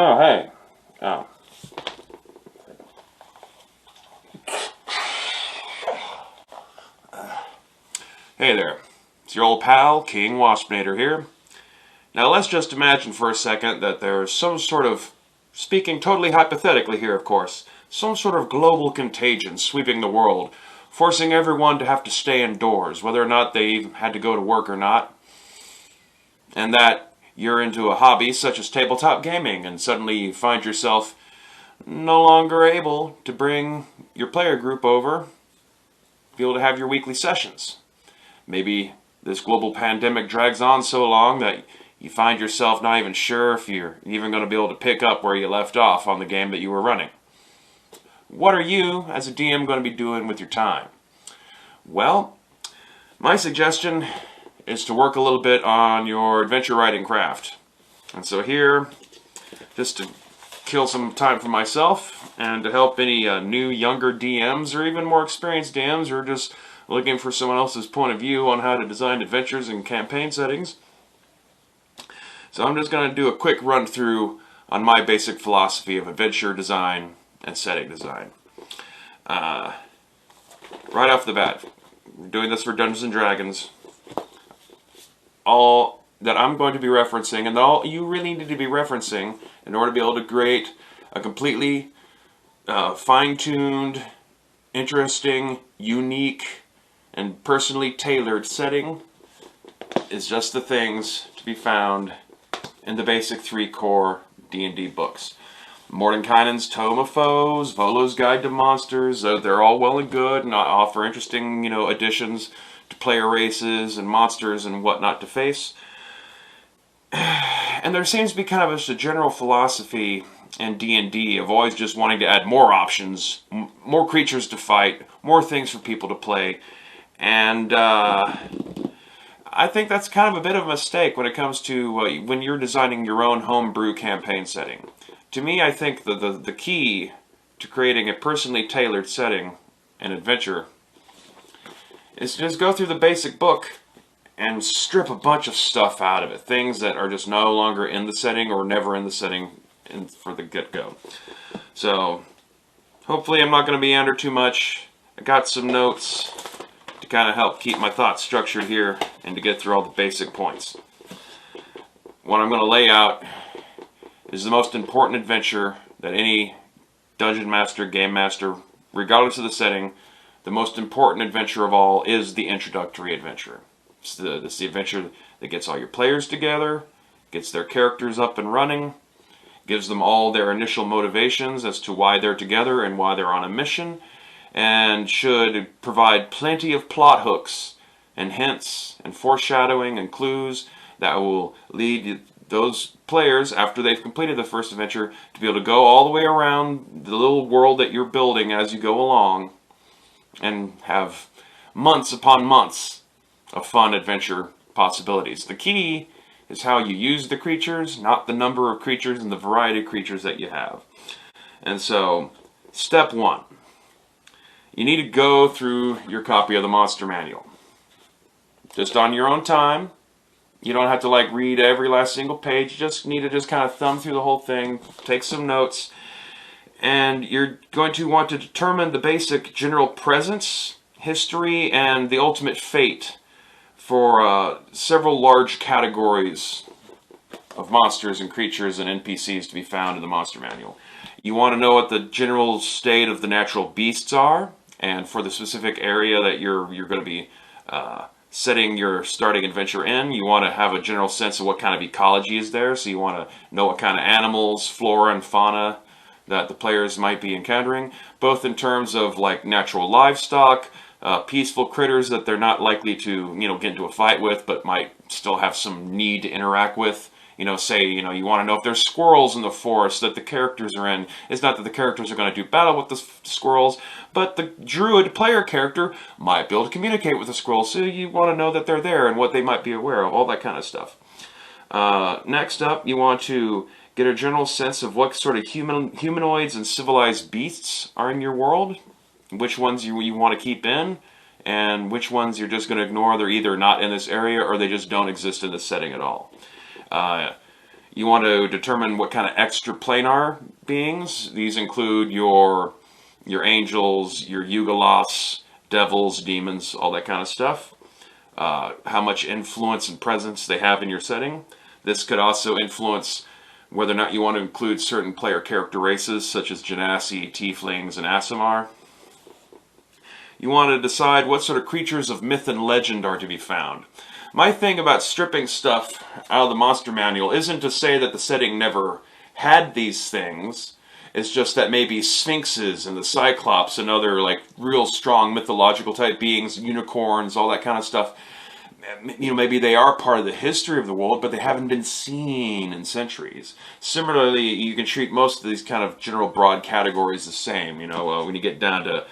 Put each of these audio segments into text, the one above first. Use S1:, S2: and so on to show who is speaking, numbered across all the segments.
S1: Oh, hey. Oh. Hey there. It's your old pal, King Waspinator here. Now let's just imagine for a second that there's some sort of, speaking totally hypothetically here of course, some sort of global contagion sweeping the world, forcing everyone to have to stay indoors, whether or not they had to go to work or not. And that you're into a hobby such as tabletop gaming, and suddenly you find yourself no longer able to bring your player group over, be able to have your weekly sessions. Maybe this global pandemic drags on so long that you find yourself not even sure if you're even going to be able to pick up where you left off on the game that you were running. What are you, as a DM, going to be doing with your time? Well, my suggestion is to work a little bit on your adventure writing craft. And so here, just to kill some time for myself and to help any new, younger DMs or even more experienced DMs who are just looking for someone else's point of view on how to design adventures and campaign settings. So I'm just going to do a quick run through on my basic philosophy of adventure design and setting design. Right off the bat, we're doing this for Dungeons and Dragons. All that I'm going to be referencing, and all you really need to be referencing in order to be able to create a completely fine-tuned, interesting, unique, and personally tailored setting is just the things to be found in the basic 3 core D&D books. Mordenkainen's Tome of Foes, Volo's Guide to Monsters, they're all well and good and offer interesting, additions to player races and monsters and whatnot to face. And there seems to be kind of just a general philosophy in D&D of always just wanting to add more options, more creatures to fight, more things for people to play. And I think that's kind of a bit of a mistake when it comes to when you're designing your own homebrew campaign setting. To me, I think the key to creating a personally tailored setting and adventure is to just go through the basic book and strip a bunch of stuff out of it. Things that are just no longer in the setting or never in the setting for the get-go. So, hopefully I'm not going to meander too much. I got some notes to kind of help keep my thoughts structured here and to get through all the basic points. What I'm going to lay out is the most important adventure that any dungeon master, game master, regardless of the setting, the most important adventure of all is the introductory adventure. It's the adventure that gets all your players together, gets their characters up and running, gives them all their initial motivations as to why they're together and why they're on a mission, and should provide plenty of plot hooks and hints and foreshadowing and clues that will lead those players, after they've completed the first adventure, to be able to go all the way around the little world that you're building as you go along and have months upon months of fun adventure possibilities. The key is how you use the creatures, not the number of creatures and the variety of creatures that you have. And so, step 1. You need to go through your copy of the Monster Manual. Just on your own time. You don't have to read every last single page. You just need to kind of thumb through the whole thing, take some notes, and you're going to want to determine the basic general presence, history, and the ultimate fate for several large categories of monsters and creatures and NPCs to be found in the Monster Manual. You want to know what the general state of the natural beasts are, and for the specific area that you're going to be setting your starting adventure in, you want to have a general sense of what kind of ecology is there. So you want to know what kind of animals, flora, and fauna that the players might be encountering, both in terms of natural livestock, peaceful critters that they're not likely to get into a fight with, but might still have some need to interact with. You want to know if there's squirrels in the forest that the characters are in. It's not that the characters are going to do battle with the squirrels, but the druid player character might be able to communicate with the squirrels, so you want to know that they're there and what they might be aware of, all that kind of stuff. Next up, you want to get a general sense of what sort of humanoids and civilized beasts are in your world, which ones you want to keep in, and which ones you're just going to ignore. They're either not in this area or they just don't exist in this setting at all. You want to determine what kind of extraplanar beings. These include your angels, your yugalos, devils, demons, all that kind of stuff. How much influence and presence they have in your setting. This could also influence whether or not you want to include certain player character races, such as Genasi, Tieflings, and Aasimar. You want to decide what sort of creatures of myth and legend are to be found. My thing about stripping stuff out of the monster manual isn't to say that the setting never had these things. It's just that maybe sphinxes and the cyclops and other like real strong mythological type beings, unicorns, all that kind of stuff, maybe they are part of the history of the world, but they haven't been seen in centuries. Similarly, you can treat most of these kind of general broad categories the same. When you get down to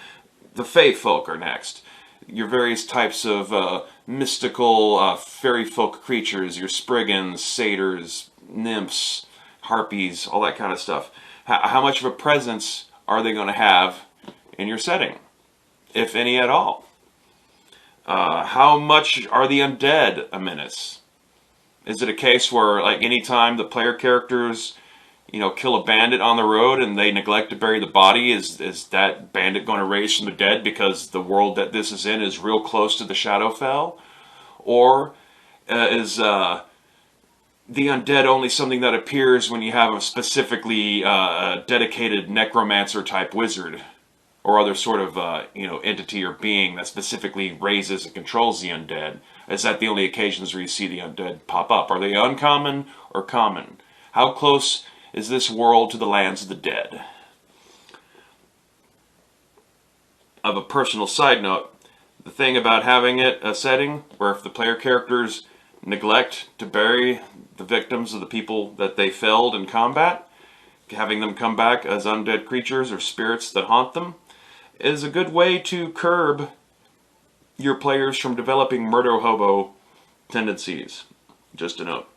S1: the Fae folk are next. Your various types of mystical fairy folk creatures, your Spriggans, satyrs, nymphs, harpies, all that kind of stuff. How much of a presence are they going to have in your setting, if any at all? How much are the undead a menace? Is it a case where, like, anytime the player characters, kill a bandit on the road and they neglect to bury the body, is that bandit going to raise from the dead because the world that this is in is real close to the Shadowfell? Or is the undead only something that appears when you have a specifically dedicated necromancer type wizard or other sort of entity or being that specifically raises and controls the undead? Is that the only occasions where you see the undead pop up? Are they uncommon or common? How close is this world to the lands of the dead? Of a personal side note, the thing about having it a setting where if the player characters neglect to bury the victims of the people that they felled in combat, having them come back as undead creatures or spirits that haunt them, is a good way to curb your players from developing murder hobo tendencies. Just a note.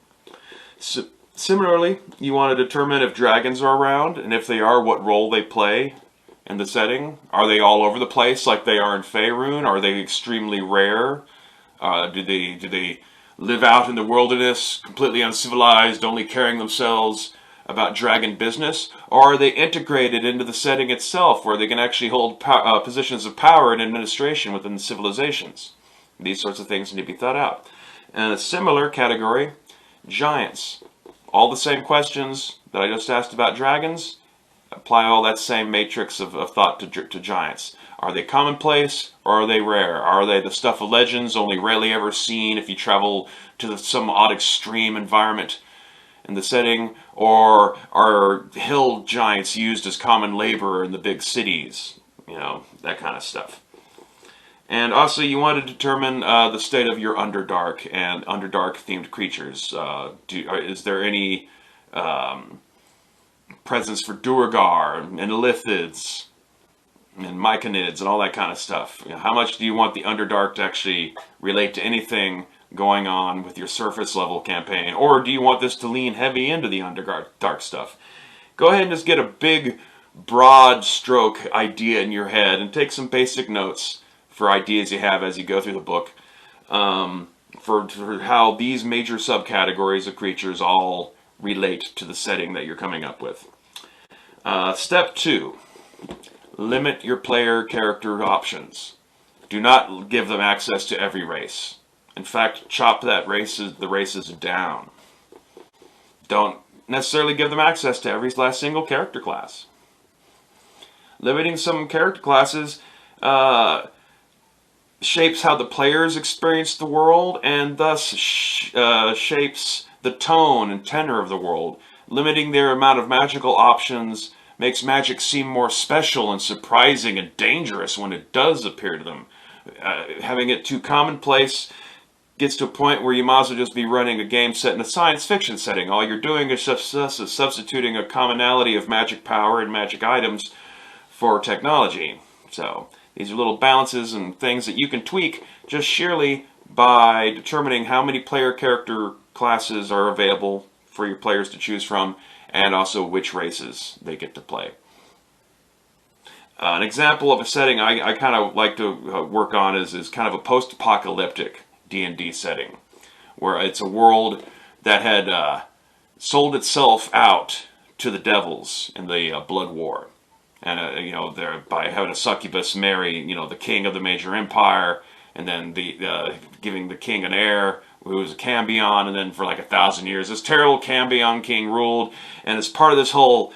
S1: Similarly, you want to determine if dragons are around, and if they are, what role they play in the setting. Are they all over the place like they are in Faerun? Are they extremely rare? Do they live out in the wilderness, completely uncivilized, only caring themselves about dragon business? Or are they integrated into the setting itself, where they can actually hold positions of power and administration within the civilizations? These sorts of things need to be thought out. And a similar category, giants. All the same questions that I just asked about dragons, apply all that same matrix of thought to giants. Are they commonplace or are they rare? Are they the stuff of legends, only rarely ever seen if you travel to some odd extreme environment in the setting? Or are hill giants used as common labor in the big cities? That kind of stuff. And also, you want to determine the state of your Underdark and Underdark-themed creatures. Is there any presence for Duergar and Lithids and Myconids and all that kind of stuff? How much do you want the Underdark to actually relate to anything going on with your surface-level campaign? Or do you want this to lean heavy into the Underdark stuff? Go ahead and just get a big, broad stroke idea in your head and take some basic notes for ideas you have as you go through the book, for how these major subcategories of creatures all relate to the setting that you're coming up with. Step 2, limit your player character options. Do not give them access to every race. In fact, chop the races down. Don't necessarily give them access to every last single character class. Limiting some character classes shapes how the players experience the world, and thus shapes the tone and tenor of the world. Limiting their amount of magical options makes magic seem more special and surprising and dangerous when it does appear to them. Having it too commonplace gets to a point where you might as well just be running a game set in a science fiction setting. All you're doing is substituting a commonality of magic power and magic items for technology. So these are little balances and things that you can tweak just sheerly by determining how many player character classes are available for your players to choose from, and also which races they get to play. An example of a setting I kind of like to work on is kind of a post-apocalyptic D&D setting, where it's a world that had sold itself out to the devils in the Blood War. And, you know, by having a succubus marry, you know, the king of the major empire, and then giving the king an heir who was a Cambion, and then for like 1,000 years, this terrible Cambion king ruled, and as part of this whole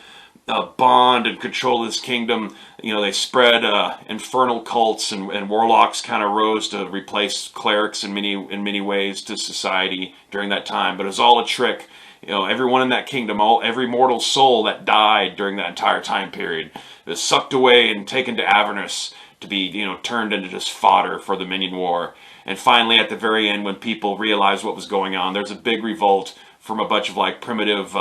S1: bond and control of this kingdom, you know, they spread infernal cults, and warlocks kind of rose to replace clerics in many ways to society during that time. But it was all a trick. You know, everyone in that kingdom, every mortal soul that died during that entire time period was sucked away and taken to Avernus to be, you know, turned into just fodder for the Minion War. And finally, at the very end, when people realized what was going on, there's a big revolt from a bunch of like primitive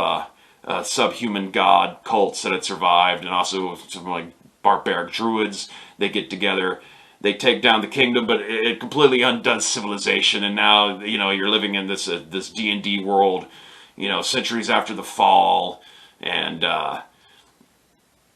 S1: subhuman god cults that had survived, and also some like barbaric druids. They get together, they take down the kingdom, but it completely undoes civilization. And now, you know, you're living in this this D&D world, you know, centuries after the fall, and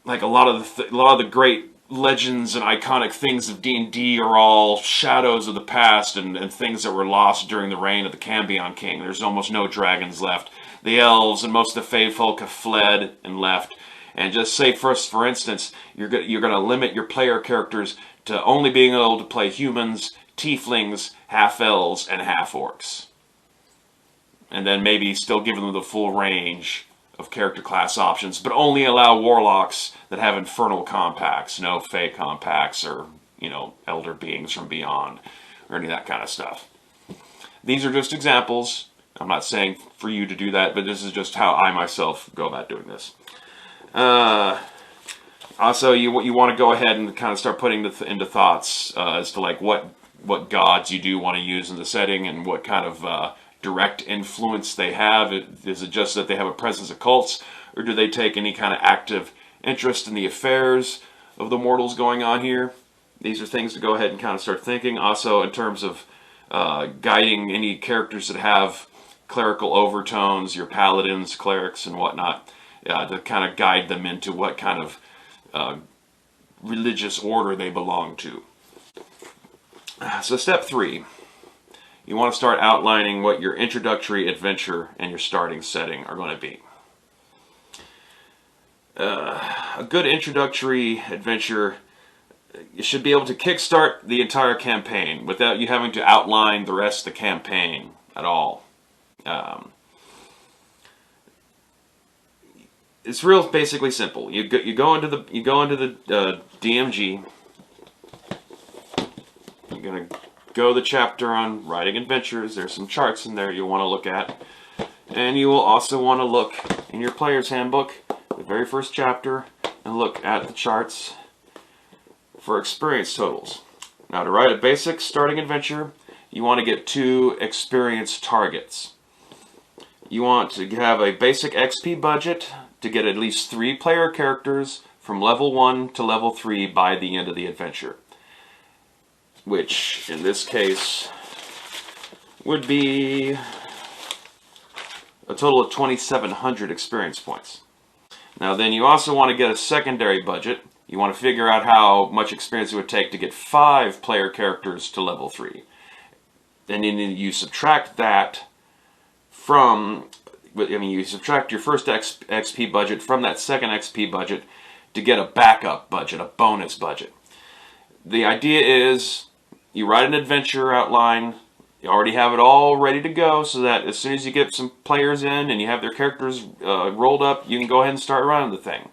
S1: like a lot of the great legends and iconic things of D&D are all shadows of the past, and things that were lost during the reign of the Cambion king. There's almost no dragons left. The elves and most of the Fey folk have fled and left. And just say first, for instance, you're going to limit your player characters to only being able to play humans, tieflings, half-elves, and half-orcs. And then maybe still give them the full range of character class options, but only allow warlocks that have infernal compacts, no Fey compacts, or, you know, elder beings from beyond, or any of that kind of stuff. These are just examples. I'm not saying for you to do that, but this is just how I myself go about doing this. Also, you want to go ahead and kind of start putting into thoughts as to like what gods you do want to use in the setting, and what kind of direct influence they have. Is it just that they have a presence of cults, or do they take any kind of active interest in the affairs of the mortals going on here? These are things to go ahead and kind of start thinking. Also, in terms of guiding any characters that have clerical overtones, your paladins, clerics, and whatnot, to kind of guide them into what kind of religious order they belong to. So step 3, you want to start outlining what your introductory adventure and your starting setting are going to be. A good introductory adventure, you should be able to kickstart the entire campaign without you having to outline the rest of the campaign at all. It's basically simple. You go into the DMG. You're gonna go to the chapter on writing adventures. There's some charts in there you'll want to look at, and you will also want to look in your player's handbook, the very first chapter, and look at the charts for experience totals. Now, to write a basic starting adventure, you want to get 2 experience targets. You want to have a basic XP budget to get at least 3 player characters from level 1 to level 3 by the end of the adventure, which in this case would be a total of 2,700 experience points. Now then, you also want to get a secondary budget. You want to figure out how much experience it would take to get 5 player characters to level 3. And then you subtract that from, you subtract your first XP budget from that second XP budget to get a backup budget, a bonus budget. The idea is you write an adventure outline, you already have it all ready to go, so that as soon as you get some players in and you have their characters rolled up, you can go ahead and start running the thing.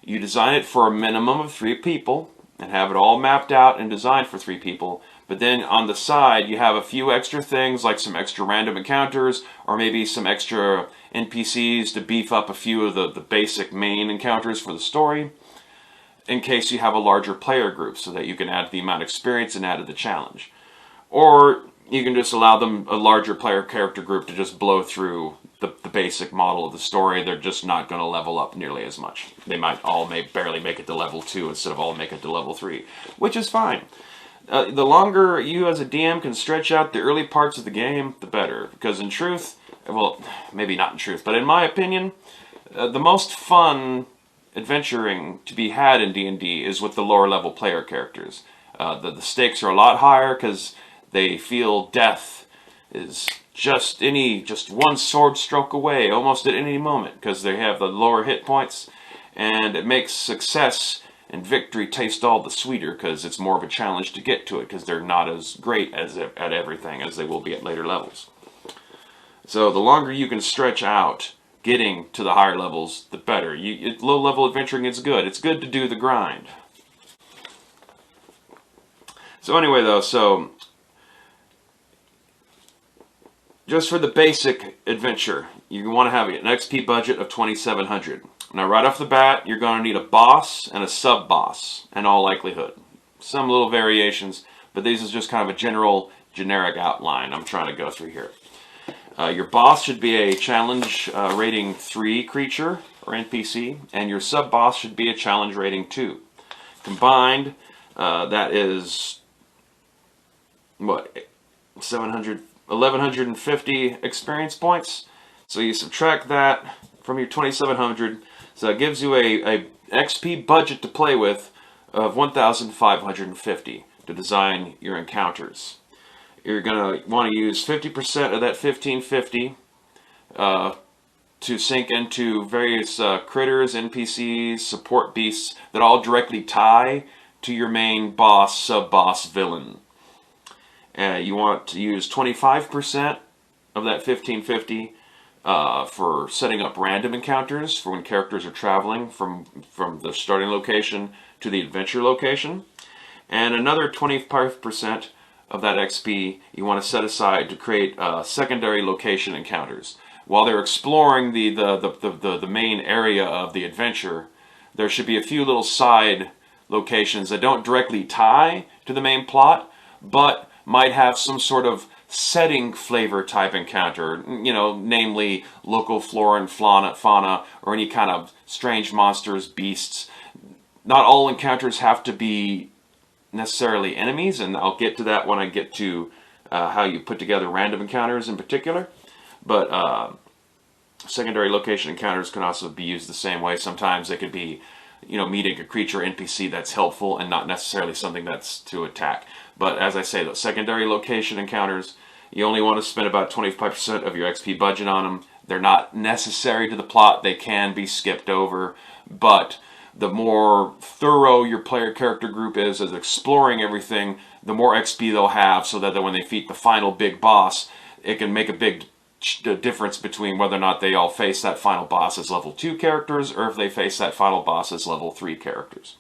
S1: You design it for a minimum of 3 people and have it all mapped out and designed for 3 people. But then on the side, you have a few extra things, like some extra random encounters, or maybe some extra NPCs to beef up a few of the basic main encounters for the story, in case you have a larger player group, so that you can add the amount of experience and add to the challenge. Or you can just allow them, a larger player character group, to just blow through the basic model of the story. They're just not going to level up nearly as much. They might all barely make it to level 2 instead of all make it to level 3, which is fine. The longer you as a DM can stretch out the early parts of the game, the better. Because in truth, well, maybe not in truth, but in my opinion, the most fun adventuring to be had in D&D is with the lower level player characters. The stakes are a lot higher because they feel death is just one sword stroke away almost at any moment, because they have the lower hit points, and it makes success and victory taste all the sweeter because it's more of a challenge to get to it, because they're not as great at everything as they will be at later levels. So the longer you can stretch out getting to the higher levels, the better. Low level adventuring is good. It's good to do the grind. So anyway though, so just for the basic adventure, you want to have an XP budget of 2,700. Now right off the bat, you're going to need a boss and a sub-boss, in all likelihood. Some little variations, but these is just kind of a generic outline I'm trying to go through here. Your boss should be a challenge rating 3 creature or NPC, and your sub-boss should be a challenge rating 2. Combined, that is, what, 1,150 experience points. So you subtract that from your 2,700, so that gives you a XP budget to play with of 1,550 to design your encounters. You're going to want to use 50% of that 1,550 to sink into various critters, NPCs, support beasts that all directly tie to your main boss, sub-boss, villain. You want to use 25% of that 1,550 for setting up random encounters for when characters are traveling from the starting location to the adventure location. And another 25% of that XP you want to set aside to create secondary location encounters. While they're exploring the main area of the adventure, there should be a few little side locations that don't directly tie to the main plot, but might have some sort of setting flavor type encounter, namely local flora and fauna, or any kind of strange monsters, beasts. Not all encounters have to be necessarily enemies, and I'll get to that when I get to how you put together random encounters in particular. But secondary location encounters can also be used the same way. Sometimes they could be, meeting a creature NPC that's helpful and not necessarily something that's to attack. But as I say, those secondary location encounters, you only want to spend about 25% of your XP budget on them. They're not necessary to the plot. They can be skipped over, but the more thorough your player character group is as exploring everything, the more XP they'll have, so that when they defeat the final big boss, it can make a big difference between whether or not they all face that final boss as level 2 characters, or if they face that final boss as level 3 characters.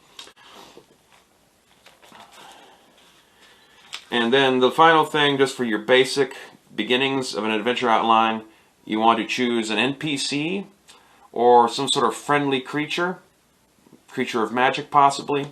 S1: And then the final thing, just for your basic beginnings of an adventure outline, you want to choose an NPC or some sort of friendly creature of magic possibly,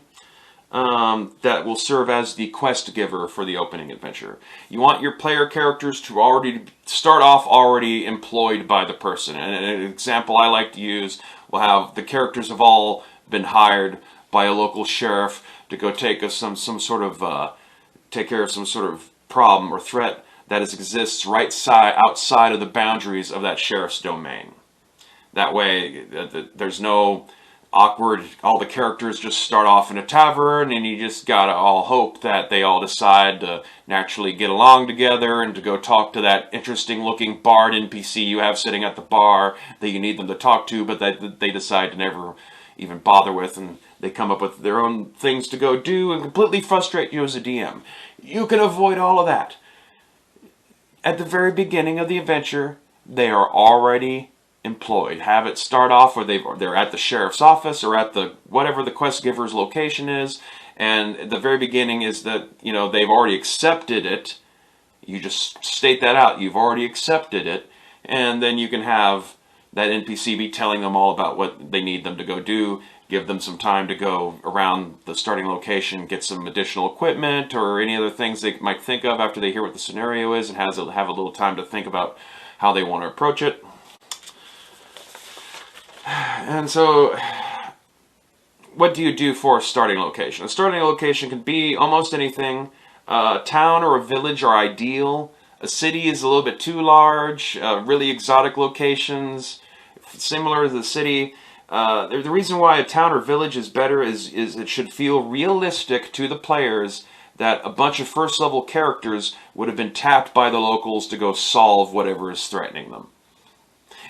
S1: that will serve as the quest giver for the opening adventure. You want your player characters to already start off already employed by the person. And an example I like to use will have the characters have all been hired by a local sheriff to go take care of some sort of problem or threat that exists right outside of the boundaries of that sheriff's domain. That way, there's no awkward, all the characters just start off in a tavern, and you just gotta all hope that they all decide to naturally get along together and to go talk to that interesting looking bard NPC you have sitting at the bar that you need them to talk to, but that they decide to never even bother with, and they come up with their own things to go do and completely frustrate you as a DM. You can avoid all of that. At the very beginning of the adventure, they are already employed. Have it start off where they're at the sheriff's office or at the whatever the quest giver's location is, and at the very beginning is that they've already accepted it. You just state that out. You've already accepted it, and then you can have that NPC be telling them all about what they need them to go do. Give them some time to go around the starting location, get some additional equipment or any other things they might think of after they hear what the scenario is, and have a little time to think about how they want to approach it. And so, what do you do for a starting location? A starting location can be almost anything. A town or a village are ideal. A city is a little bit too large. Really exotic locations, similar to the city. The reason why a town or village is better is it should feel realistic to the players that a bunch of first level characters would have been tapped by the locals to go solve whatever is threatening them.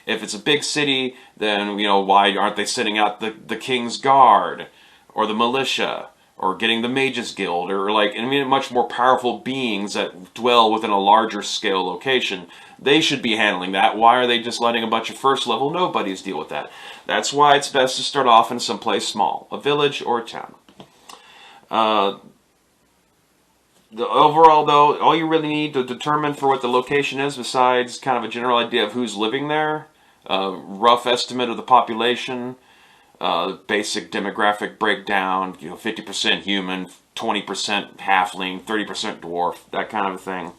S1: If it's a big city, then, you know, why aren't they sending out the King's Guard or the militia or getting the Mages Guild or, like, I mean, much more powerful beings that dwell within a larger scale location? They should be handling that. Why are they just letting a bunch of first level nobodies deal with that? That's why it's best to start off in someplace small, a village or a town. The overall, though, all you really need to determine for what the location is, besides kind of a general idea of who's living there, rough estimate of the population, basic demographic breakdown, you know, 50% human, 20% halfling, 30% dwarf, that kind of a thing.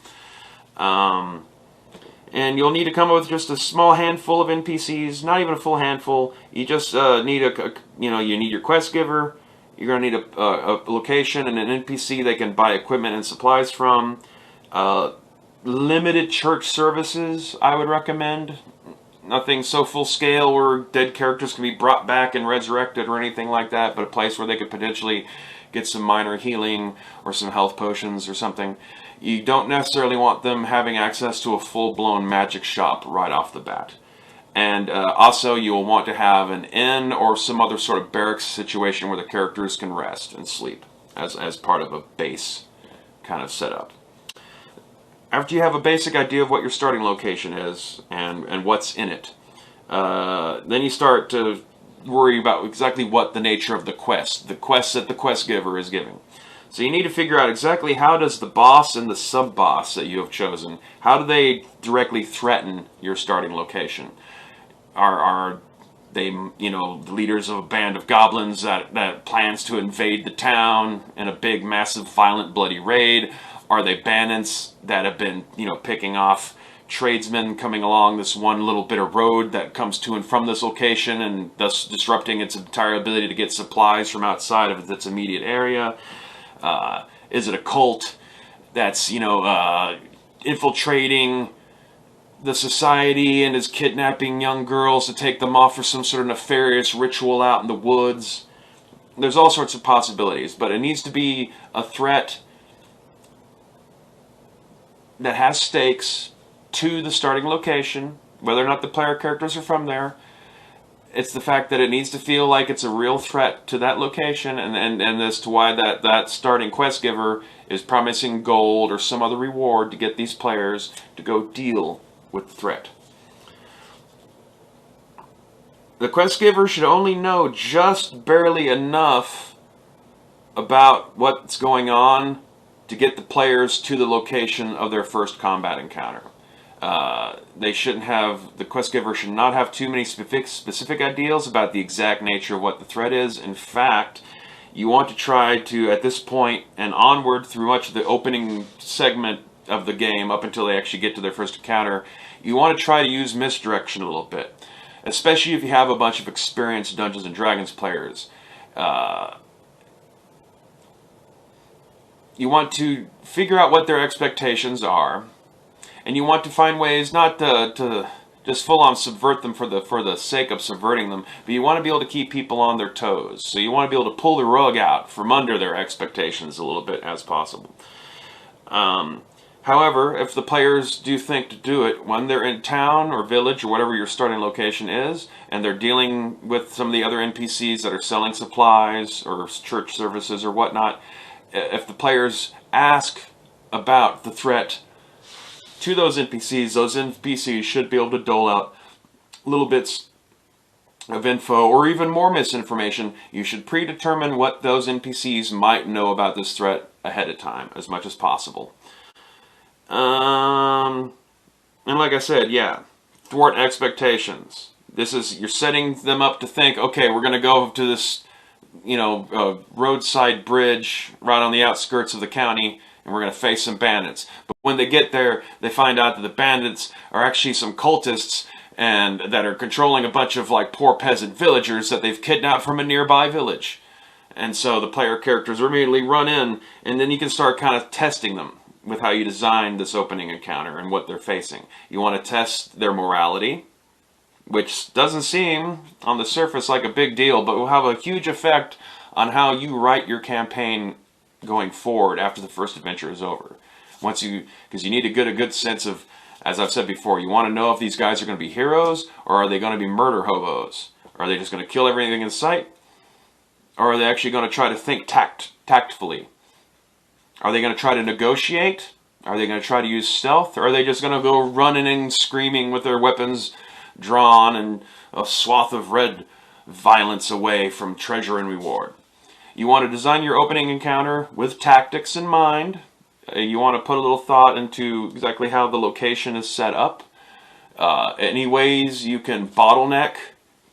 S1: And you'll need to come up with just a small handful of NPCs, not even a full handful. You just need you need your quest giver. You're going to need a location and an NPC they can buy equipment and supplies from. Limited church services, I would recommend. Nothing so full scale where dead characters can be brought back and resurrected or anything like that, but a place where they could potentially get some minor healing or some health potions or something. You don't necessarily want them having access to a full-blown magic shop right off the bat. And also you will want to have an inn or some other sort of barracks situation where the characters can rest and sleep as part of a base kind of setup. After you have a basic idea of what your starting location is and what's in it, then you start to worry about exactly what the nature of the quest that the quest giver is giving. So you need to figure out exactly how does the boss and the sub-boss that you have chosen, how do they directly threaten your starting location? Are they, you know, the leaders of a band of goblins that plans to invade the town in a big, massive, violent, bloody raid? Are they bandits that have been, you know, picking off tradesmen coming along this one little bit of road that comes to and from this location and thus disrupting its entire ability to get supplies from outside of its immediate area? Is it a cult that's, you know, infiltrating the society and is kidnapping young girls to take them off for some sort of nefarious ritual out in the woods? There's all sorts of possibilities, but it needs to be a threat that has stakes to the starting location, whether or not the player characters are from there. It's the fact that it needs to feel like it's a real threat to that location, and as to why that starting quest giver is promising gold or some other reward to get these players to go deal with the threat. The quest giver should only know just barely enough about what's going on to get the players to the location of their first combat encounter. The quest giver should not have too many specific ideas about the exact nature of what the threat is. In fact, you want to try to, at this point and onward through much of the opening segment of the game, up until they actually get to their first encounter, you want to try to use misdirection a little bit. Especially if you have a bunch of experienced Dungeons & Dragons players. You want to figure out what their expectations are, and you want to find ways not to just full-on subvert them for the sake of subverting them, but you want to be able to keep people on their toes. So you want to be able to pull the rug out from under their expectations a little bit as possible. However, if the players do think to do it, when they're in town or village or whatever your starting location is, and they're dealing with some of the other NPCs that are selling supplies or church services or whatnot, if the players ask about the threat to those NPCs should be able to dole out little bits of info or even more misinformation. You should predetermine what those NPCs might know about this threat ahead of time as much as possible. And like I said, yeah, thwart expectations. You're setting them up to think, okay, we're going to go to this, you know, roadside bridge right on the outskirts of the county, and we're going to face some bandits. But when they get there, they find out that the bandits are actually some cultists and that are controlling a bunch of like poor peasant villagers that they've kidnapped from a nearby village. And so the player characters immediately run in, and then you can start kind of testing them with how you design this opening encounter and what they're facing. You want to test their morality, which doesn't seem on the surface like a big deal, but will have a huge effect on how you write your campaign going forward after the first adventure is over. Because you need to get a good sense of, as I've said before, you want to know if these guys are going to be heroes or are they going to be murder hobos. Are they just going to kill everything in sight? Or are they actually going to try to think tactfully? Are they going to try to negotiate? Are they going to try to use stealth? Or are they just going to go running and screaming with their weapons drawn and a swath of red violence away from treasure and reward? You want to design your opening encounter with tactics in mind. You want to put a little thought into exactly how the location is set up. Any ways you can bottleneck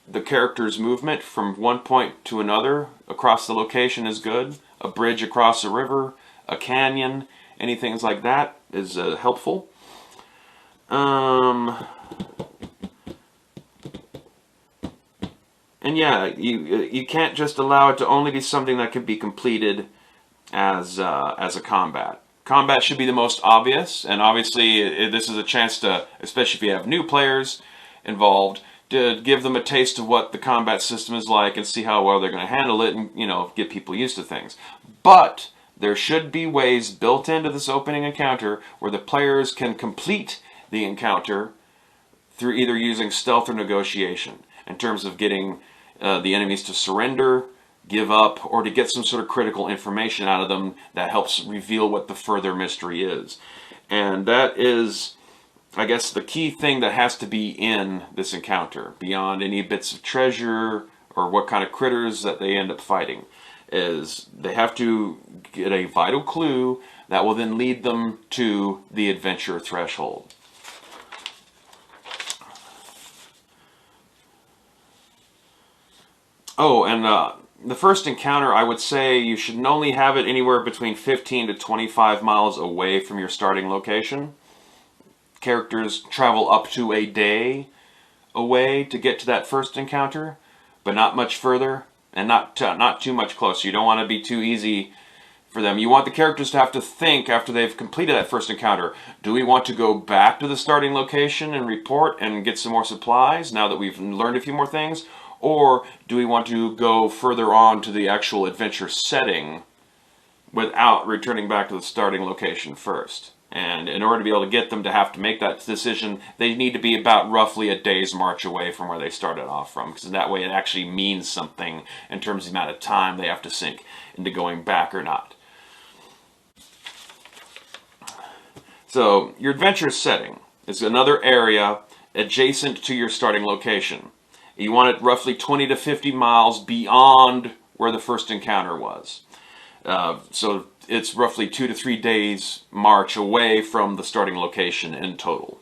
S1: the character's movement from one point to another across the location is good. A bridge across a river, a canyon, anything like that is helpful. And yeah, you can't just allow it to only be something that can be completed as a combat. Combat should be the most obvious, and obviously this is a chance to, especially if you have new players involved, to give them a taste of what the combat system is like and see how well they're going to handle it and, get people used to things. But there should be ways built into this opening encounter where the players can complete the encounter through either using stealth or negotiation in terms of getting the enemies to surrender, give up, or to get some sort of critical information out of them that helps reveal what the further mystery is. And that is, I guess, the key thing that has to be in this encounter, beyond any bits of treasure or what kind of critters that they end up fighting, is they have to get a vital clue that will then lead them to the adventure threshold. Oh, and the first encounter, I would say you should only have it anywhere between 15 to 25 miles away from your starting location. Characters travel up to a day away to get to that first encounter, but not much further, and not too much closer. You don't want to be too easy for them. You want the characters to have to think after they've completed that first encounter. Do we want to go back to the starting location and report and get some more supplies now that we've learned a few more things? Or do we want to go further on to the actual adventure setting without returning back to the starting location first? And in order to be able to get them to have to make that decision, they need to be about roughly a day's march away from where they started off from, because that way it actually means something in terms of the amount of time they have to sink into going back or not. So your adventure setting is another area adjacent to your starting location. You want it roughly 20 to 50 miles beyond where the first encounter was. So it's roughly 2 to 3 days march away from the starting location in total.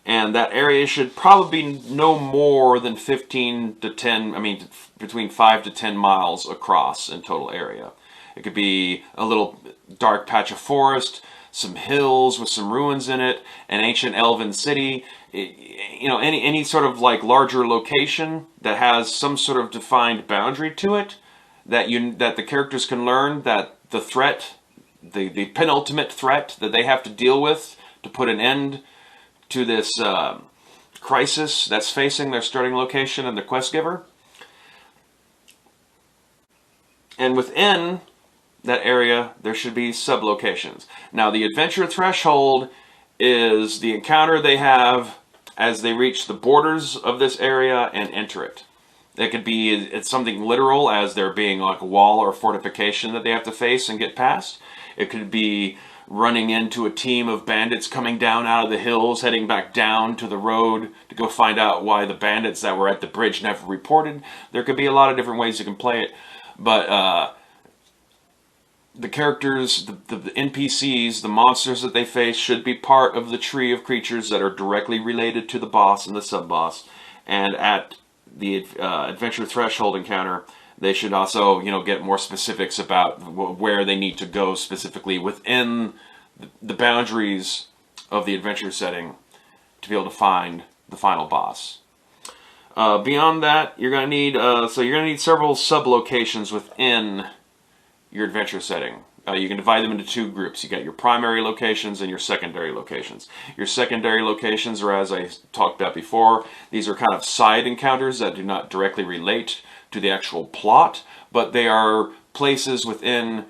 S1: And that area should probably be no more than 15 to 10, between 5 to 10 miles across in total area. It could be a little dark patch of forest, some hills with some ruins in it, an ancient elven city, any sort of like larger location that has some sort of defined boundary to it, that the characters can learn that the threat, the penultimate threat that they have to deal with to put an end to this crisis that's facing their starting location and the quest giver. And within that area, there should be sub-locations. Now, the adventure threshold is the encounter they have as they reach the borders of this area and enter it. It could be it's something literal, as there being like a wall or fortification that they have to face and get past. It could be running into a team of bandits coming down out of the hills, heading back down to the road to go find out why the bandits that were at the bridge never reported. There could be a lot of different ways you can play it, but the characters, the NPCs, the monsters that they face should be part of the tree of creatures that are directly related to the boss and the sub-boss. And at the adventure threshold encounter, they should also, get more specifics about where they need to go specifically within the boundaries of the adventure setting to be able to find the final boss. Beyond that, you're going to need several sub-locations within your adventure setting. You can divide them into two groups. You got your primary locations and your secondary locations. Your secondary locations are, as I talked about before, these are kind of side encounters that do not directly relate to the actual plot, but they are places within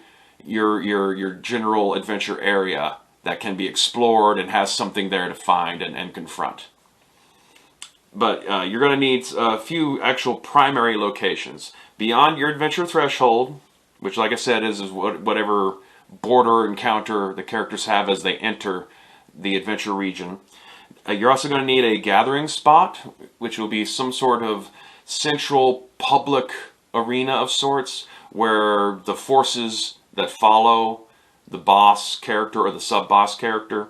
S1: your general adventure area that can be explored and has something there to find and confront. But you're going to need a few actual primary locations. Beyond your adventure threshold, which like I said is whatever border encounter the characters have as they enter the adventure region. You're also going to need a gathering spot, which will be some sort of central public arena of sorts, where the forces that follow the boss character or the sub-boss character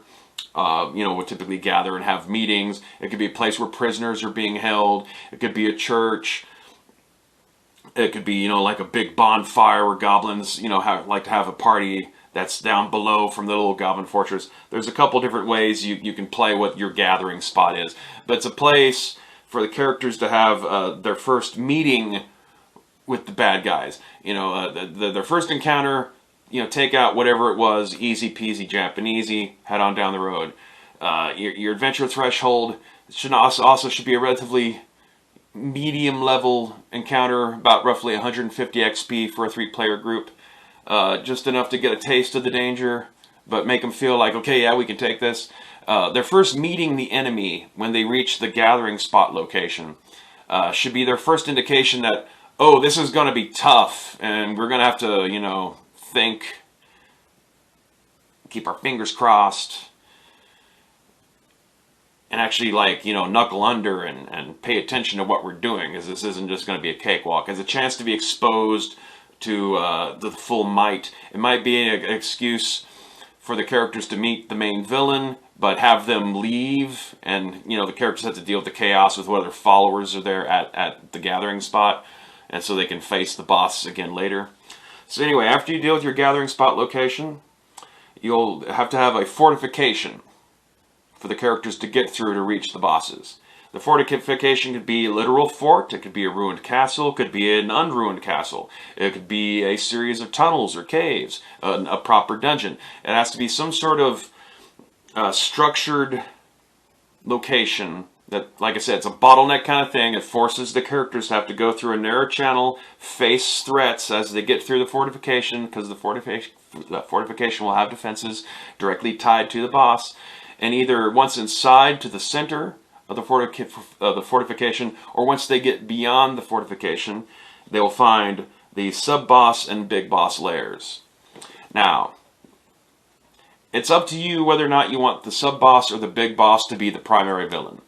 S1: would typically gather and have meetings. It could be a place where prisoners are being held. It could be a church. It could be, like a big bonfire where goblins, like to have a party that's down below from the little goblin fortress. There's a couple different ways you can play what your gathering spot is. But it's a place for the characters to have their first meeting with the bad guys. Their first encounter, take out whatever it was, easy peasy Japanesey, head on down the road. Your adventure threshold should also should be a relatively medium level encounter, about roughly 150 XP for a 3-player group. Just enough to get a taste of the danger, but make them feel like, okay, yeah, we can take this. Their first meeting the enemy when they reach the gathering spot location should be their first indication that, oh, this is going to be tough, and we're going to have to, think, keep our fingers crossed, and actually, knuckle under and pay attention to what we're doing, because this isn't just going to be a cakewalk. It's a chance to be exposed to the full might. It might be an excuse for the characters to meet the main villain, but have them leave, and, the characters have to deal with the chaos with what other followers are there at the gathering spot, and so they can face the boss again later. So anyway, after you deal with your gathering spot location, you'll have to have a fortification for the characters to get through to reach the bosses. The fortification could be a literal fort, it could be a ruined castle, it could be an unruined castle, it could be a series of tunnels or caves, a proper dungeon. It has to be some sort of structured location that, like I said, it's a bottleneck kind of thing. It forces the characters to have to go through a narrow channel, face threats as they get through the fortification, because the fortification will have defenses directly tied to the boss. And either once inside to the center of the fortification, or once they get beyond the fortification, they will find the sub-boss and big boss lairs. Now, it's up to you whether or not you want the sub-boss or the big boss to be the primary villain.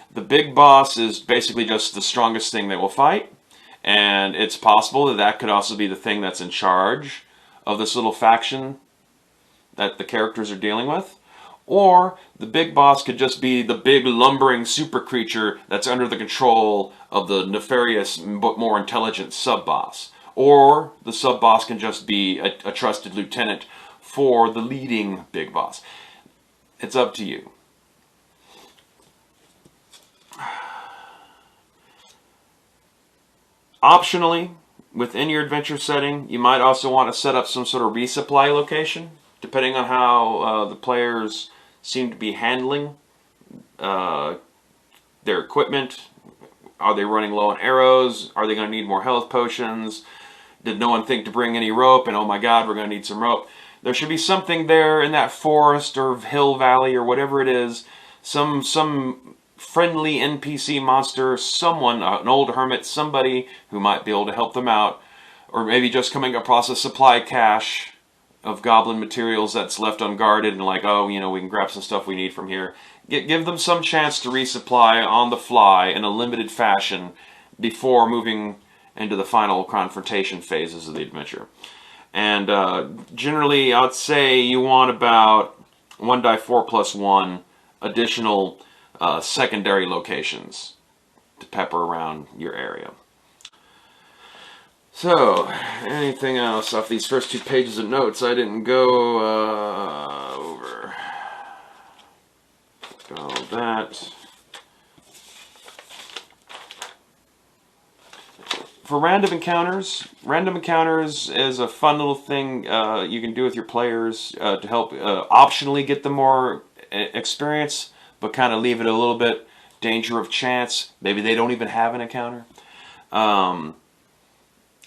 S1: The big boss is basically just the strongest thing they will fight, and it's possible that that could also be the thing that's in charge of this little faction that the characters are dealing with. Or the big boss could just be the big lumbering super creature that's under the control of the nefarious but more intelligent sub-boss. Or the sub-boss can just be a trusted lieutenant for the leading big boss. It's up to you. Optionally, within your adventure setting, you might also want to set up some sort of resupply location, depending on how the players seem to be handling their equipment. Are they running low on arrows? Are they going to need more health potions? Did no one think to bring any rope? And oh my god, we're going to need some rope. There should be something there in that forest or hill valley or whatever it is. Some friendly NPC monster, someone, an old hermit, somebody who might be able to help them out. Or maybe just coming across a supply cache of goblin materials that's left unguarded and like, oh, we can grab some stuff we need from here. Give them some chance to resupply on the fly in a limited fashion before moving into the final confrontation phases of the adventure. And generally, I'd say you want about 1d4+1 additional secondary locations to pepper around your area. So, anything else off these first 2 pages of notes I didn't go over? All that. For random encounters is a fun little thing you can do with your players to help optionally get them more experience, but kind of leave it a little bit danger of chance. Maybe they don't even have an encounter.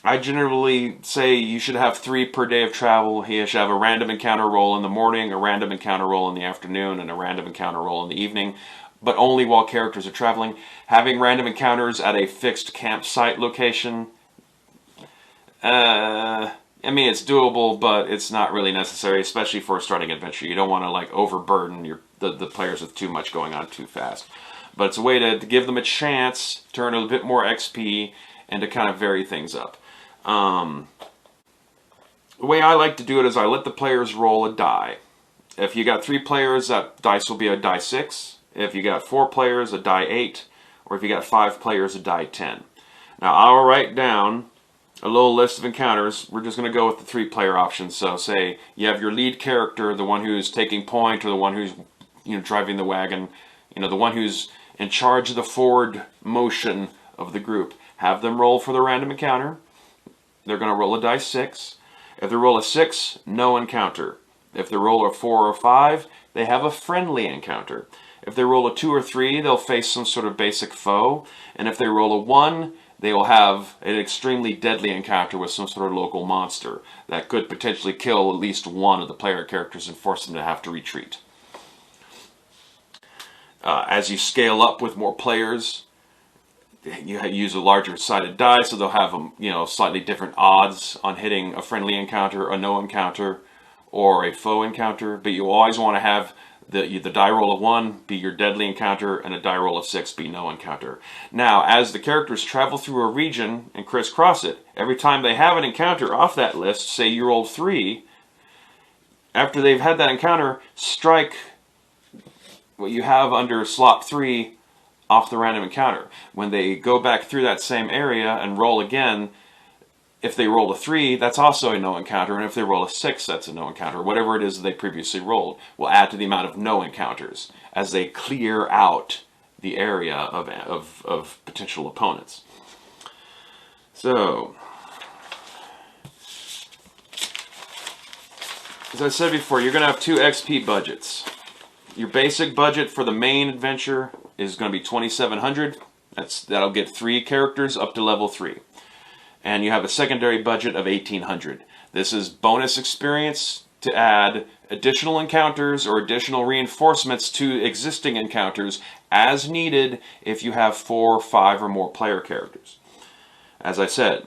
S1: I generally say you should have 3 per day of travel. You should have a random encounter roll in the morning, a random encounter roll in the afternoon, and a random encounter roll in the evening, but only while characters are traveling. Having random encounters at a fixed campsite location, I mean, it's doable, but it's not really necessary, especially for a starting adventure. You don't want to like overburden the players with too much going on too fast. But it's a way to give them a chance to earn a bit more XP and to kind of vary things up. The way I like to do it is I let the players roll a die. If you got 3 players, that dice will be a die 6. If you got 4 players, a die 8. Or if you got 5 players, a die 10. Now I'll write down a little list of encounters. We're just going to go with the 3-player options. So say you have your lead character, the one who's taking point, or the one who's driving the wagon, the one who's in charge of the forward motion of the group. Have them roll for the random encounter. They're going to roll a dice 6. If they roll a 6, no encounter. If they roll a 4 or 5, they have a friendly encounter. If they roll a 2 or 3, they'll face some sort of basic foe. And if they roll a 1, they will have an extremely deadly encounter with some sort of local monster that could potentially kill at least one of the player characters and force them to have to retreat. As you scale up with more players, you use a larger sided die, so they'll have slightly different odds on hitting a friendly encounter, a no encounter, or a foe encounter. But you always want to have the die roll of 1 be your deadly encounter and a die roll of 6 be no encounter. Now, as the characters travel through a region and crisscross it, every time they have an encounter off that list, say you roll 3, after they've had that encounter, strike what you have under slot 3 off the random encounter. When they go back through that same area and roll again, if they roll a 3, that's also a no encounter, and if they roll a 6, that's a no encounter. Whatever it is that they previously rolled will add to the amount of no encounters as they clear out the area of potential opponents. So, as I said before, you're going to have 2 XP budgets. Your basic budget for the main adventure is going to be 2,700. That'll get 3 characters up to level 3. And you have a secondary budget of 1,800. This is bonus experience to add additional encounters or additional reinforcements to existing encounters as needed if you have 4, 5, or more player characters. As I said,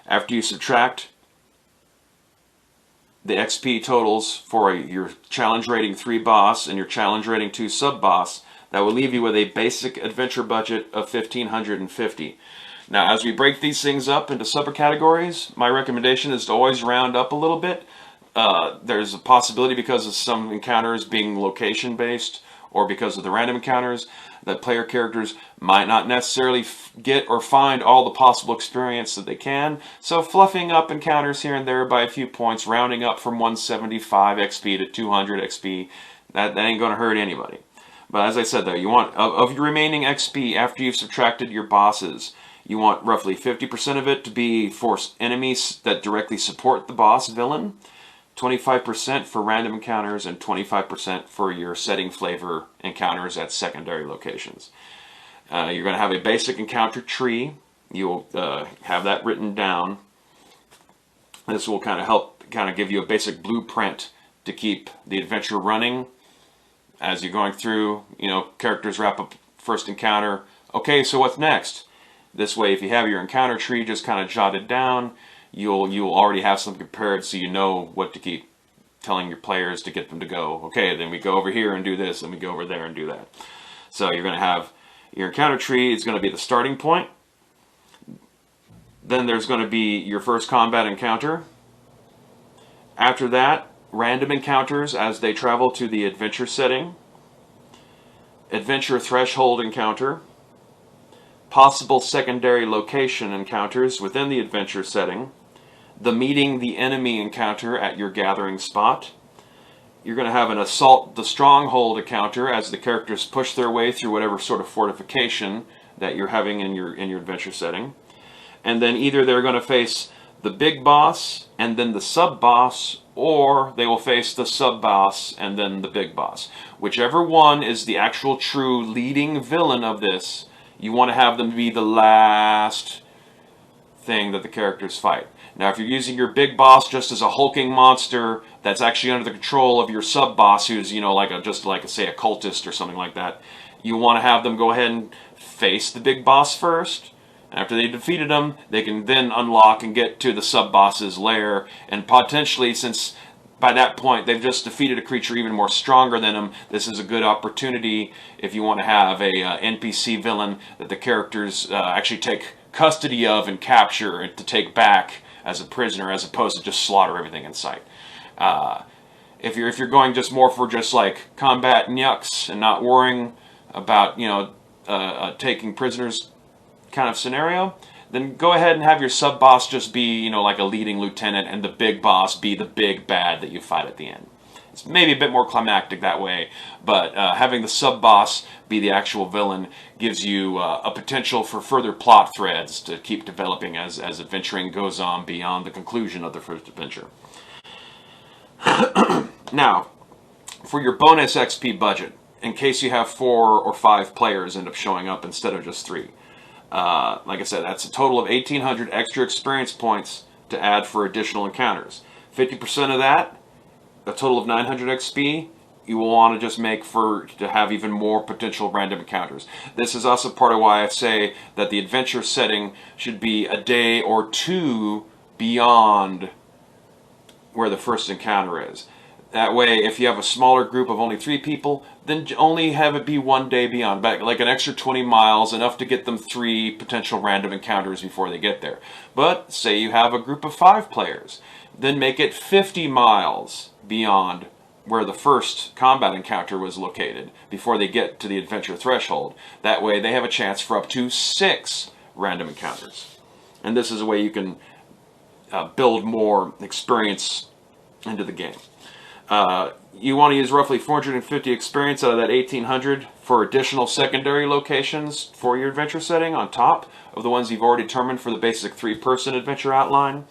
S1: after you subtract the XP totals for your challenge rating 3 boss and your challenge rating 2 sub boss, that will leave you with a basic adventure budget of 1,550. Now, as we break these things up into subcategories, my recommendation is to always round up a little bit. There's a possibility, because of some encounters being location-based or because of the random encounters, that player characters might not necessarily get or find all the possible experience that they can. So fluffing up encounters here and there by a few points, rounding up from 175 XP to 200 XP, that ain't going to hurt anybody. But as I said, though, you want, of your remaining XP after you've subtracted your bosses, you want roughly 50% of it to be for enemies that directly support the boss villain, 25% for random encounters, and 25% for your setting flavor encounters at secondary locations. You're going to have a basic encounter tree. You'll have that written down. This will kind of help give you a basic blueprint to keep the adventure running as you're going through. Characters wrap up first encounter. Okay, so what's next? This way, if you have your encounter tree just kind of jotted down, you'll already have something prepared, so you know what to keep telling your players to get them to go. Okay, then we go over here and do this, and we go over there and do that. So you're going to have your encounter tree is going to be the starting point. Then there's going to be your first combat encounter. After that, random encounters as they travel to the adventure setting. Adventure threshold encounter. Possible secondary location encounters within the adventure setting. The meeting the enemy encounter at your gathering spot. You're going to have an assault the stronghold encounter as the characters push their way through whatever sort of fortification that you're having in your adventure setting. And then either they're going to face the big boss and then the sub boss, or they will face the sub boss and then the big boss. Whichever one is the actual true leading villain of this, you want to have them be the last thing that the characters fight. Now, if you're using your big boss just as a hulking monster that's actually under the control of your sub-boss, who's, you know, like say a cultist or something like that, you want to have them go ahead and face the big boss first. After they defeated him, they can then unlock and get to the sub-boss's lair, and potentially, since by that point they've just defeated a creature even more stronger than them, this is a good opportunity if you want to have a NPC villain that the characters actually take custody of and capture and to take back as a prisoner, as opposed to just slaughter everything in sight. If you're going just more for just like combat and yucks and not worrying about, you know, taking prisoners kind of scenario, then go ahead and have your sub boss just be, you know, like a leading lieutenant, and the big boss be the big bad that you fight at the end. It's maybe a bit more climactic that way, but having the sub boss be the actual villain gives you a potential for further plot threads to keep developing as adventuring goes on beyond the conclusion of the first adventure. Now, for your bonus XP budget, in case you have 4 or 5 players end up showing up instead of just 3. Like I said, that's a total of 1,800 extra experience points to add for additional encounters. 50% of that, a total of 900 XP, you will want to just make to have even more potential random encounters. This is also part of why I say that the adventure setting should be a day or 2 beyond where the first encounter is. That way, if you have a smaller group of only 3 people, then only have it be 1 day beyond, like an extra 20 miles, enough to get them 3 potential random encounters before they get there. But say you have a group of 5 players, then make it 50 miles beyond where the first combat encounter was located before they get to the adventure threshold. That way they have a chance for up to 6 random encounters. And this is a way you can build more experience into the game. You want to use roughly 450 experience out of that 1,800 for additional secondary locations for your adventure setting on top of the ones you've already determined for the basic 3-person adventure outline.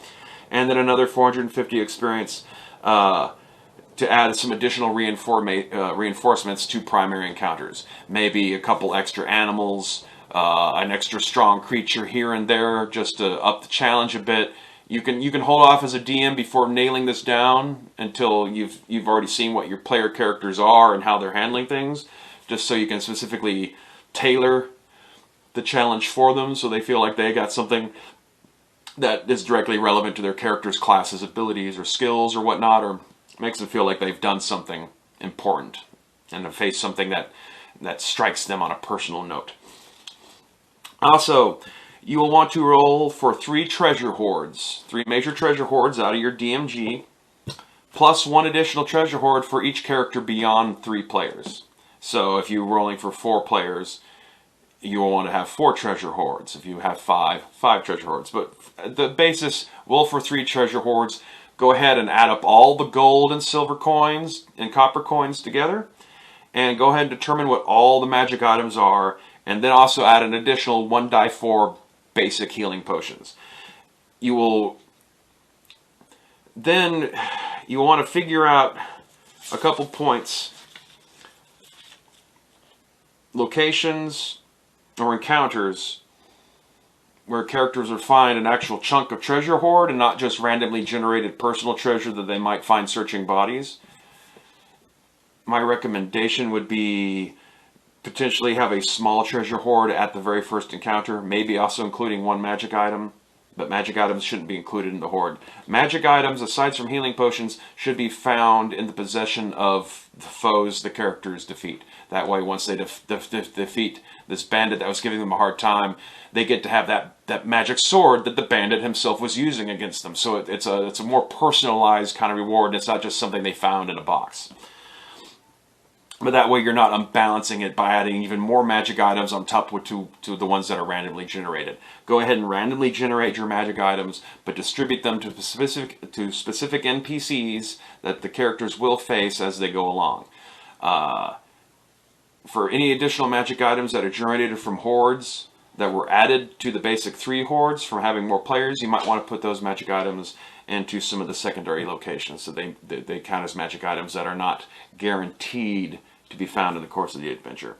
S1: And then another 450 experience to add some additional reinforcements to primary encounters. Maybe a couple extra animals, an extra strong creature here and there, just to up the challenge a bit. You can hold off as a DM before nailing this down until you've already seen what your player characters are and how they're handling things, just so you can specifically tailor the challenge for them so they feel like they got something that is directly relevant to their character's classes, abilities, or skills or whatnot, or makes them feel like they've done something important and have faced something that strikes them on a personal note. Also, you will want to roll for 3 treasure hoards, 3 major treasure hoards out of your DMG, plus 1 additional treasure hoard for each character beyond 3 players. So if you're rolling for 4 players, you will want to have 4 treasure hoards. If you have 5 treasure hoards. But the basis, roll for 3 treasure hoards. Go ahead and add up all the gold and silver coins and copper coins together, and go ahead and determine what all the magic items are, and then also add an additional 1d4 basic healing potions. You will want to figure out a couple points, locations or encounters where characters will find an actual chunk of treasure hoard and not just randomly generated personal treasure that they might find searching bodies. My recommendation would be potentially have a small treasure hoard at the very first encounter, maybe also including 1 magic item, but magic items shouldn't be included in the hoard. Magic items, aside from healing potions, should be found in the possession of the foes the characters defeat. That way, once they defeat this bandit that was giving them a hard time, they get to have that magic sword that the bandit himself was using against them. So it's a more personalized kind of reward, and it's not just something they found in a box. But that way you're not unbalancing it by adding even more magic items on top to the ones that are randomly generated. Go ahead and randomly generate your magic items, but distribute them to specific NPCs that the characters will face as they go along. For any additional magic items that are generated from hoards that were added to the basic 3 hoards from having more players, you might want to put those magic items into some of the secondary locations, so they count as magic items that are not guaranteed to be found in the course of the adventure.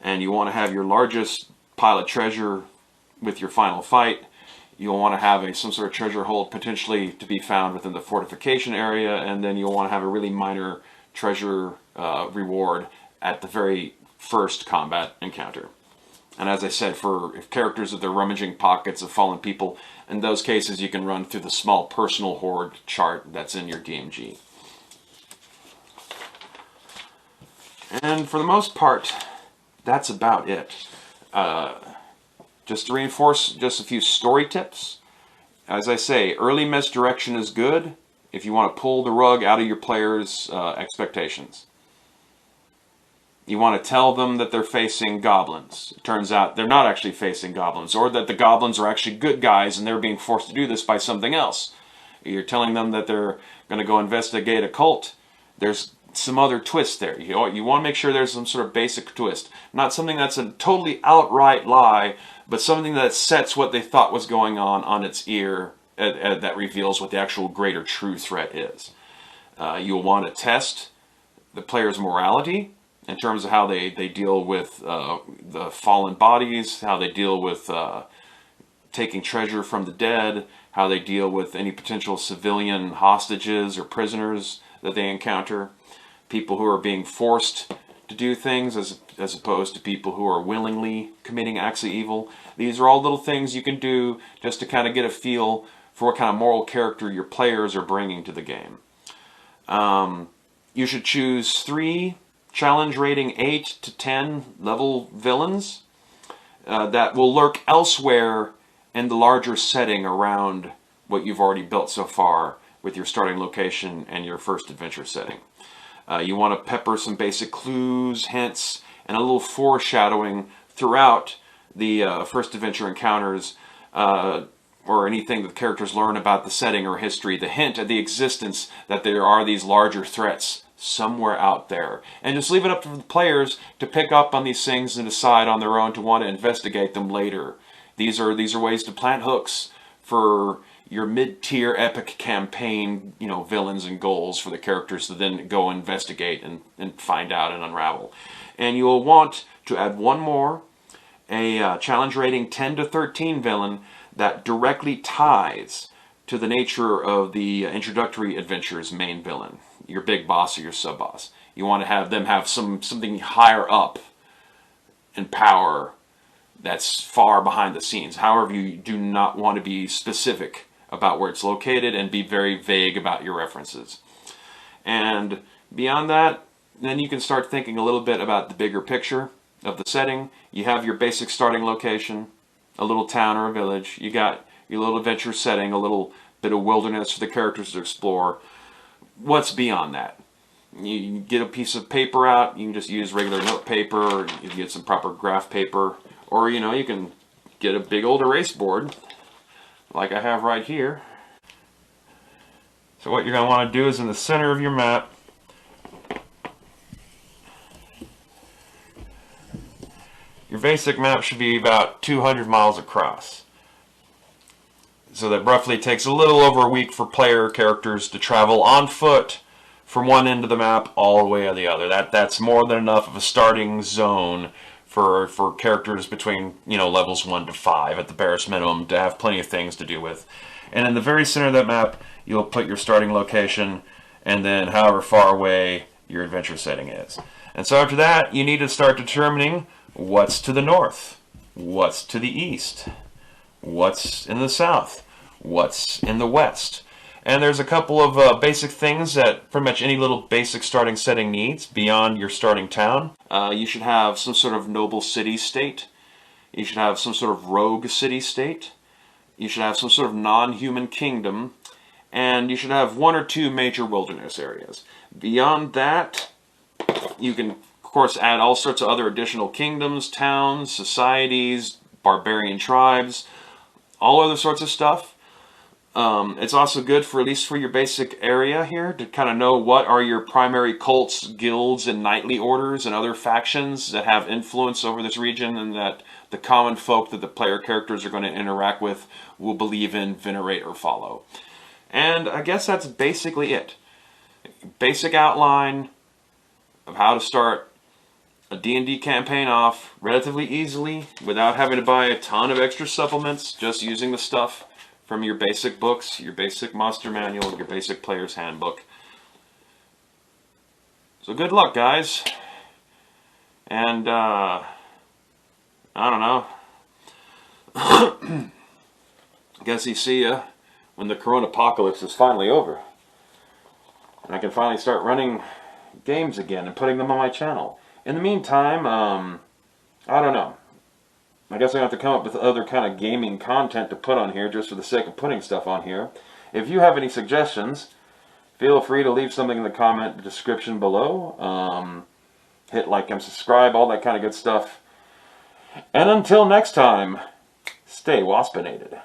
S1: And you want to have your largest pile of treasure with your final fight. You'll want to have some sort of treasure hold potentially to be found within the fortification area, and then you'll want to have a really minor treasure reward at the very first combat encounter. And as I said, for characters that they're rummaging pockets of fallen people, in those cases you can run through the small personal hoard chart that's in your DMG. And for the most part, that's about it. Just to reinforce just a few story tips. As I say, early misdirection is good if you want to pull the rug out of your players' expectations. You want to tell them that they're facing goblins. It turns out they're not actually facing goblins, or that the goblins are actually good guys and they're being forced to do this by something else. You're telling them that they're going to go investigate a cult. There's some other twist there. You want to make sure there's some sort of basic twist. Not something that's a totally outright lie, but something that sets what they thought was going on its ear, that reveals what the actual greater true threat is. You'll want to test the player's morality in terms of how they deal with the fallen bodies, how they deal with taking treasure from the dead, how they deal with any potential civilian hostages or prisoners that they encounter, people who are being forced to do things as opposed to people who are willingly committing acts of evil. These are all little things you can do just to kind of get a feel for what kind of moral character your players are bringing to the game. You should choose 3 challenge rating 8 to 10 level villains that will lurk elsewhere in the larger setting around what you've already built so far with your starting location and your first adventure setting. You want to pepper some basic clues, hints, and a little foreshadowing throughout the first adventure encounters, or anything that the characters learn about the setting or history, the hint at the existence that there are these larger threats somewhere out there. And just leave it up to the players to pick up on these things and decide on their own to want to investigate them later. These are ways to plant hooks for your mid-tier epic campaign, villains and goals for the characters to then go investigate and find out and unravel. And you'll want to add one more, a challenge rating 10 to 13 villain that directly ties to the nature of the introductory adventure's main villain, your big boss or your sub-boss. You want to have them have something higher up in power that's far behind the scenes. However, you do not want to be specific about where it's located and be very vague about your references. And beyond that, then you can start thinking a little bit about the bigger picture of the setting. You have your basic starting location, a little town or a village. You got your little adventure setting, a little bit of wilderness for the characters to explore. What's beyond that? You get a piece of paper out. You can just use regular note paper, or you can get some proper graph paper, or you can get a big old erase board like I have right here. So what you're going to want to do is in the center of your map, your basic map should be about 200 miles across. So that roughly takes a little over a week for player characters to travel on foot from one end of the map all the way to the other. That's more than enough of a starting zone for characters between levels 1 to 5 at the barest minimum to have plenty of things to do with. And in the very center of that map, you'll put your starting location and then however far away your adventure setting is. And so after that, you need to start determining what's to the north, what's to the east, what's in the south, what's in the west. And there's a couple of basic things that pretty much any little basic starting setting needs beyond your starting town. You should have some sort of noble city-state. You should have some sort of rogue city-state. You should have some sort of non-human kingdom. And you should have 1 or 2 major wilderness areas. Beyond that, you can, of course, add all sorts of other additional kingdoms, towns, societies, barbarian tribes, all other sorts of stuff. It's also good for, at least for your basic area here, to kind of know what are your primary cults, guilds, and knightly orders and other factions that have influence over this region and that the common folk that the player characters are going to interact with will believe in, venerate, or follow. And I guess that's basically it. Basic outline of how to start a D&D campaign off relatively easily without having to buy a ton of extra supplements, just using the stuff from your basic books, your basic monster manual, your basic player's handbook. So good luck, guys. And, I don't know. Guess you see ya when the Corona apocalypse is finally over. And I can finally start running games again and putting them on my channel. In the meantime, I don't know. I guess I have to come up with other kind of gaming content to put on here just for the sake of putting stuff on here. If you have any suggestions, feel free to leave something in the comment description below. Hit like and subscribe, all that kind of good stuff. And until next time, stay waspinated.